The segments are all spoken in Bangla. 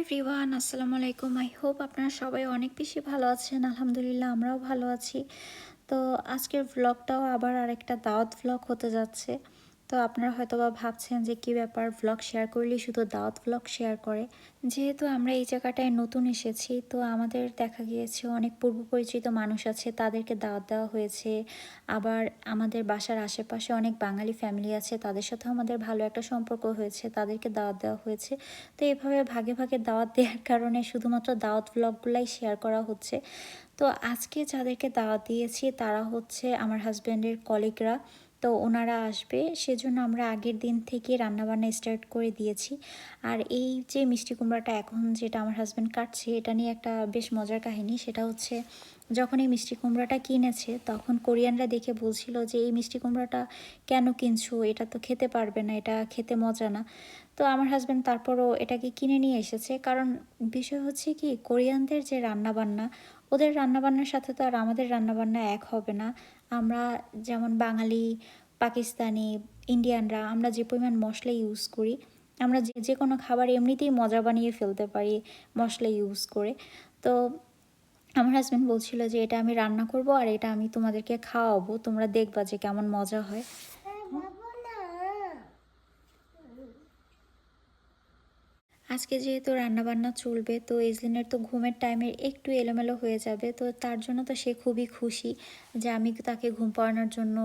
এভরিওয়ান, আসসালামু আলাইকুম। আই হোপ আপনারা সবাই অনেক বেশি ভালো আছেন। আলহামদুলিল্লাহ আমরাও ভালো আছি। তো আজকের ভ্লগটাও আবার আরেকটা দাওয়াত ভ্লগ হতে যাচ্ছে। তো আপনারা হয়তোবা ভাবছেন যে কী ব্যাপার, ভ্লগ শেয়ার করলেই শুধু দাওয়াত ভ্লগ শেয়ার করে। যেহেতু আমরা এই জায়গাটায় নতুন এসেছি, তো আমাদের দেখা গিয়েছে অনেক পূর্ব পরিচিত মানুষ আছে, তাদেরকে দাওয়াত দেওয়া হয়েছে। আবার আমাদের বাসার আশেপাশে অনেক বাঙালি ফ্যামিলি আছে, তাদের সাথেও আমাদের ভালো একটা সম্পর্ক হয়েছে, তাদেরকে দাওয়াত দেওয়া হয়েছে। তো এভাবে ভাগে ভাগে দাওয়াত দেওয়ার কারণে শুধুমাত্র দাওয়াত ভ্লগগুলাই শেয়ার করা হচ্ছে। তো আজকে যাদেরকে দাওয়াত দিয়েছি তারা হচ্ছে আমার হাজব্যান্ডের কলিগরা। তো ওনারা আসবে, সেজন্য আমরা আগের দিন থেকে রান্নাবান্না স্টার্ট করে দিয়েছি। আর এই যে মিষ্টি কুমড়াটা এখন যেটা আমার হাজব্যান্ড কাটছে, এটা নিয়ে একটা বেশ মজার কাহিনী। সেটা হচ্ছে, যখন এই মিষ্টি কুমড়াটা কিনেছে তখন কোরিয়ানরা দেখে বলছিল যে এই মিষ্টি কুমড়াটা কেন কিনছো, এটা তো খেতে পারবে না, এটা খেতে মজা না। তো আমার হাজব্যান্ড তারপরও এটাকে কিনে নিয়ে এসেছে, কারণ বিষয় হচ্ছে কি, কোরিয়ানদের যে রান্নাবান্না, ওদের রান্নাবান্নার সাথে তো আর আমাদের রান্নাবান্না এক হবে না। আমরা যেমন বাঙালি, পাকিস্তানি, ইন্ডিয়ানরা আমরা যে পরিমাণ মশলা ইউজ করি, আমরা যে যে কোনো খাবার এমনিতেই মজা বানিয়ে ফেলতে পারি মশলা ইউজ করে। তো আমার হাজব্যান্ড বলছিল যে এটা আমি রান্না করব আর এটা আমি তোমাদেরকে খাওয়াবো, তোমরা দেখবা যে কেমন মজা হয়। আজকে যেহেতু রান্নাবান্না চলবে, তো এজলিনের তো ঘুমের টাইমের একটু এলোমেলো হয়ে যাবে, তো তার জন্য তো সে খুবই খুশি যে আমি তাকে ঘুম পাড়ানোর জন্য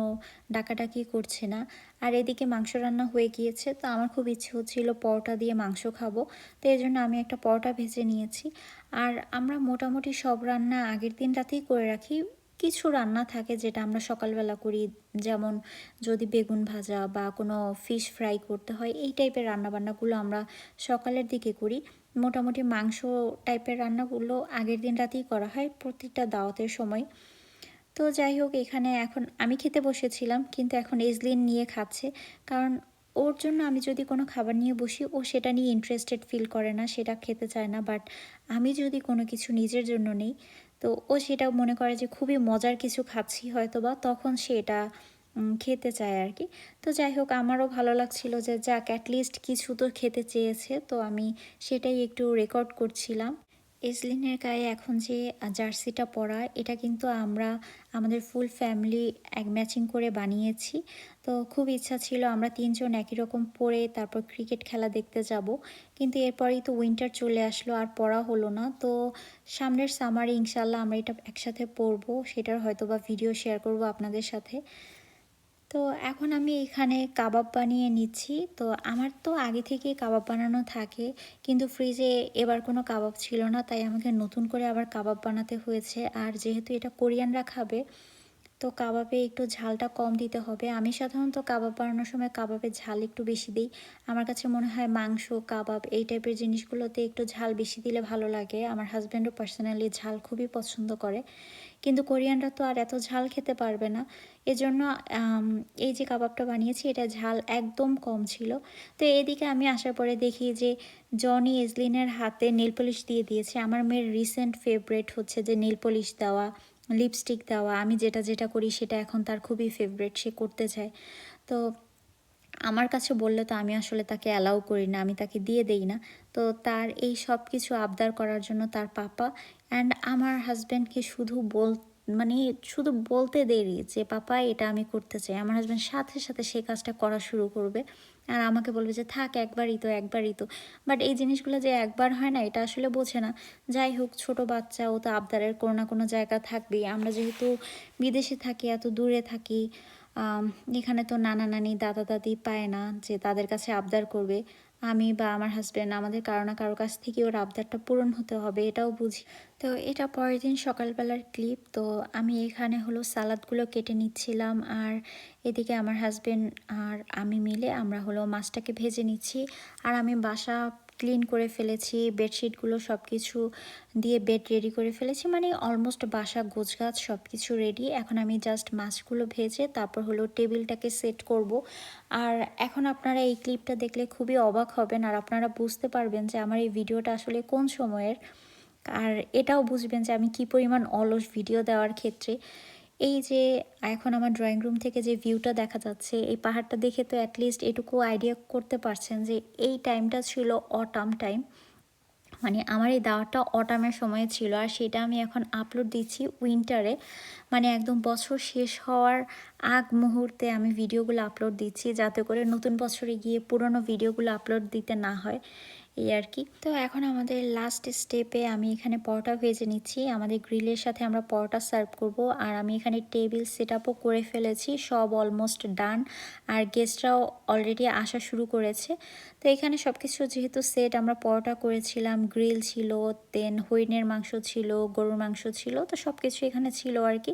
ডাকাডাকি করছে না। আর এদিকে মাংস রান্না হয়ে গিয়েছে, তো আমার খুব ইচ্ছে হচ্ছিল পরোটা দিয়ে মাংস খাবো। তো এই জন্য আমি একটা পরোটা ভেজে নিয়েছি। আর আমরা মোটামুটি সব রান্না আগের দিন রাতেই করে রাখি। কিছু রান্না থাকে যেটা আমরা সকালবেলা করি, যেমন যদি বেগুন ভাজা বা কোনো ফিশ ফ্রাই করতে হয়, এই টাইপের রান্নাবান্নাগুলো আমরা সকালের দিকে করি। মোটামুটি মাংস টাইপের রান্নাগুলো আগের দিন রাতেই করা হয় প্রত্যেকটা দাওয়াতের সময়। তো যাই হোক, এখানে এখন আমি খেতে বসেছিলাম, কিন্তু এখন এজলিন নিয়ে খাচ্ছে। কারণ ওর জন্য আমি যদি কোনো খাবার নিয়ে বসি, ও সেটা নিয়ে ইন্টারেস্টেড ফিল করে না, সেটা খেতে চায় না। বাট আমি যদি কোনো কিছু নিজের জন্য নেই, তো ও সেটা মনে করে যে খুবই মজার কিছু খাচ্ছি হয়তো, বা তখন সে এটা খেতে চায় আর কি। তো যাই হোক, আমারও ভালো লাগছিল যে যাক, অ্যাটলিস্ট কিছু তো খেতে চেয়েছে, তো আমি সেটাই একটু রেকর্ড করছিলাম। এজলিনের গায়ে এখন যে জার্সিটা পরা, এটা কিন্তু আমরা আমাদের ফুল ফ্যামিলি এক ম্যাচিং করে বানিয়েছি। তো খুব ইচ্ছা ছিল আমরা তিনজন একই রকম পরে তারপর ক্রিকেট খেলা দেখতে যাব, কিন্তু এরপরেই তো উইন্টার চলে আসলো, আর পরা হলো না। তো সামনের সামারে ইনশাল্লাহ আমরা এটা একসাথে পরবো, সেটার হয়তো বা ভিডিও শেয়ার করব আপনাদের সাথে। তো এখন আমি এখানে কাবাব বানিয়ে নিচ্ছি। তো আমার তো আগে থেকেই কাবাব বানানো থাকে, কিন্তু ফ্রিজে এবার কোনো কাবাব ছিল না, তাই আমাকে নতুন করে আবার কাবাব বানাতে হয়েছে। আর যেহেতু এটা কোরিয়ানরা খাবে, তো কাবাবে একটু ঝালটা কম দিতে হবে। আমি সাধারণত কাবাব বানানোর সময় কাবাবের ঝাল একটু বেশি দিই। আমার কাছে মনে হয় মাংস, কাবাব এই টাইপের জিনিসগুলোতে একটু ঝাল বেশি দিলে ভালো লাগে। আমার হাজব্যান্ডও পার্সোনালি ঝাল খুবই পছন্দ করে, কিন্তু কোরিয়ানরা তো আর এত ঝাল খেতে পারবে না। এজন্য এই যে কাবাবটা বানিয়েছি, এটা ঝাল একদম কম ছিল। তো এদিকে আমি আসার পরে দেখি যে জনি এজলিনের হাতে নেল পলিশ দিয়ে দিয়েছে। আমার মেয়ের রিসেন্ট ফেভারেট হচ্ছে যে নেল পলিশ দেওয়া, লিপস্টিক দেওয়া। আমি যেটা যেটা করি সেটা এখন তার খুবই ফেভারেট, সে করতে চায়। তো আমার কাছে বললে তো আমি আসলে তাকে অ্যালাউ করি না, আমি তাকে দিয়ে দেই না। তো তার এই সব কিছু আবদার করার জন্য তার পাপা অ্যান্ড আমার হাজব্যান্ডকে মানে শুধু বলতে দেরি যে পাপা এটা আমি করতে চাই, আমার হাজব্যান্ড সাথে সাথে সেই কাজটা করা শুরু করবে। আর আমাকে বলবে যে থাক, একবারই তো, একবারই তো। বাট এই জিনিসগুলো যে একবার হয় না, এটা আসলে বোঝে না। যাই হোক, ছোট বাচ্চা, ও তো আবদারের কোনো না কোনো জায়গা থাকবেই। আমরা যেহেতু বিদেশে থাকি, এত দূরে থাকি, এখানে তো নানা নানি দাদা দাদি পায় না যে তাদের কাছে আবদার করবে। আমি বা আমার হাজব্যান্ড, আমাদের কারো না কারো কাছ থেকে ওর আবদারটা পূরণ হতে হবে, এটাও বুঝি। তো এটা পরের দিন সকালবেলার ক্লিপ। তো আমি এখানে হলো সালাদগুলো কেটে নিচ্ছিলাম, আর এদিকে আমার হাজব্যান্ড আর আমি মিলে আমরা হলো মাছটাকে ভেজে নিচ্ছি। আর আমি বাসা ক্লিন করে ফেলেছি, বেডশিটগুলো সব কিছু দিয়ে বেড রেডি করে ফেলেছি, মানে অলমোস্ট বাসা গোছগাছ সব কিছু রেডি। এখন আমি জাস্ট মাছগুলো ভেজে তারপর হলো টেবিলটাকে সেট করব। আর এখন আপনারা এই ক্লিপটা দেখলে খুবই অবাক হবেন, আর আপনারা বুঝতে পারবেন যে আমার এই ভিডিওটা আসলে কোন সময়ের। আর এটাও বুঝবেন যে আমি কি পরিমাণ অলস ভিডিও দেওয়ার ক্ষেত্রে। এই যে এখন আমার ড্রয়িং রুম থেকে যে ভিউটা দেখা যাচ্ছে, এই পাহাড়টা দেখে তো অ্যাটলিস্ট এটুকু আইডিয়া করতে পারছেন যে এই টাইমটা ছিল অটাম টাইম। মানে আমার এই দাওয়াতটা অটামের সময়ে ছিল, আর সেটা আমি এখন আপলোড দিচ্ছি উইন্টারে। মানে একদম বছর শেষ হওয়ার আগ মুহূর্তে আমি ভিডিওগুলো আপলোড দিচ্ছি, যাতে করে নতুন বছরে গিয়ে পুরনো ভিডিওগুলো আপলোড দিতে না হয়, এই আর কি। তো এখন আমাদের লাস্ট স্টেপে আমি এখানে পরোটা ভেজে নিচ্ছি। আমাদের গ্রিলের সাথে আমরা পরোটা সার্ভ করব। আর আমি এখানে টেবিল সেট আপও করে ফেলেছি, সব অলমোস্ট ডান। আর গেস্টরাও অলরেডি আসা শুরু করেছে। তো এখানে সব কিছু যেহেতু সেট, আমরা পরোটা করেছিলাম, গ্রিল ছিল, দেন হরিণের মাংস ছিল, গরুর মাংস ছিল, তো সব কিছু এখানে ছিল আর কি।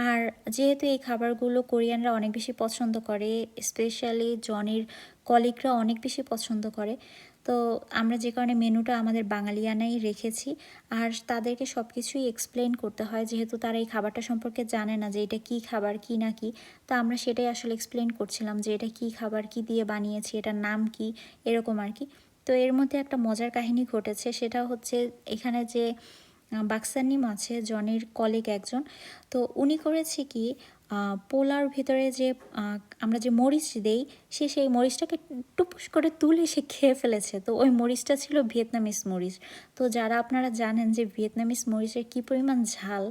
আর যেহেতু এই খাবারগুলো কোরিয়ানরা অনেক বেশি পছন্দ করে, স্পেশালি জনির কলিগরা অনেক বেশি পছন্দ করে, তো আমরা যে কারণে মেনুটা আমাদের বাঙালিয়ানাই রেখেছি। আর তাদেরকে সব কিছুই এক্সপ্লেন করতে হয়, যেহেতু তারা এই খাবারটা সম্পর্কে জানে না যে এটা কী খাবার, কী না কি। তো আমরা সেটাই আসলে এক্সপ্লেন করছিলাম যে এটা কী খাবার, কী দিয়ে বানিয়েছি, এটার নাম কি, এরকম আর কি। তো এর মধ্যে একটা মজার কাহিনী ঘটেছে, সেটা হচ্ছে এখানে যে বাক্সানিম আছে, জনির কলিগ একজন, তো উনি করেছে কি, পোলার ভিতরে যে আমরা যে মরিচ দেই, সে সেই মরিচটাকে টুপুস করে তুলে সে খেয়ে ফেলেছে। তো ওই মরিচটা ছিল ভিয়েতনামিজ মরিচ। তো যারা আপনারা জানেন যে ভিয়েতনামিজ মরিচের কী পরিমাণ ঝাল,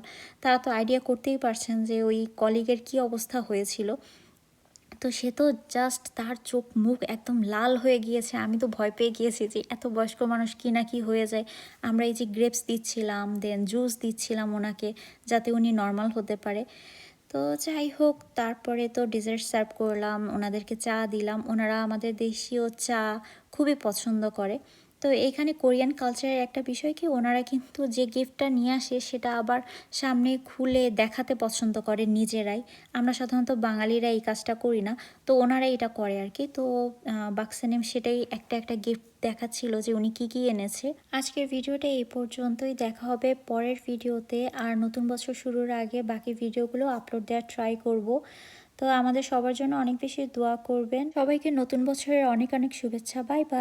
তারা তো আইডিয়া করতেই পারছেন যে ওই কলিগের কী অবস্থা হয়েছিল। তো সে তো জাস্ট, তার চোখ মুখ একদম লাল হয়ে গিয়েছে। আমি তো ভয় পেয়ে গিয়েছি যে এত বয়স্ক মানুষ কি না কি হয়ে যায়। আমরা এই যে গ্রেপস দিচ্ছিলাম, দেন জুস দিচ্ছিলাম ওনাকে, যাতে উনি নর্মাল হতে পারে। তো যাই হোক, তারপরে তো ডেজার্ট সার্ভ করলাম, ওনাদেরকে চা দিলাম। ওনারা আমাদের দেশীয় চা খুবই পছন্দ করে। তো এখানে কোরিয়ান কালচারের একটা বিষয় কি, ওনারা কিন্তু যে গিফটটা নিয়ে আসে সেটা আবার সামনে খুলে দেখাতে পছন্দ করে নিজেরাই। আমরা সাধারণত বাঙালিরা এই কাজটা করি না, তো ওনারা এটা করে আর কি। তো বাক্সানিম সেটাই একটা একটা গিফট দেখাচ্ছিল যে উনি কি কি এনেছে। আজকের ভিডিওটা এই পর্যন্তই, দেখা হবে পরের ভিডিওতে। আর নতুন বছর শুরুর আগে বাকি ভিডিওগুলো আপলোড দেওয়ার ট্রাই করব। তো আমাদের সবার জন্য অনেক বেশি দোয়া করবেন। সবাইকে নতুন বছরের অনেক অনেক শুভেচ্ছা। Bye bye.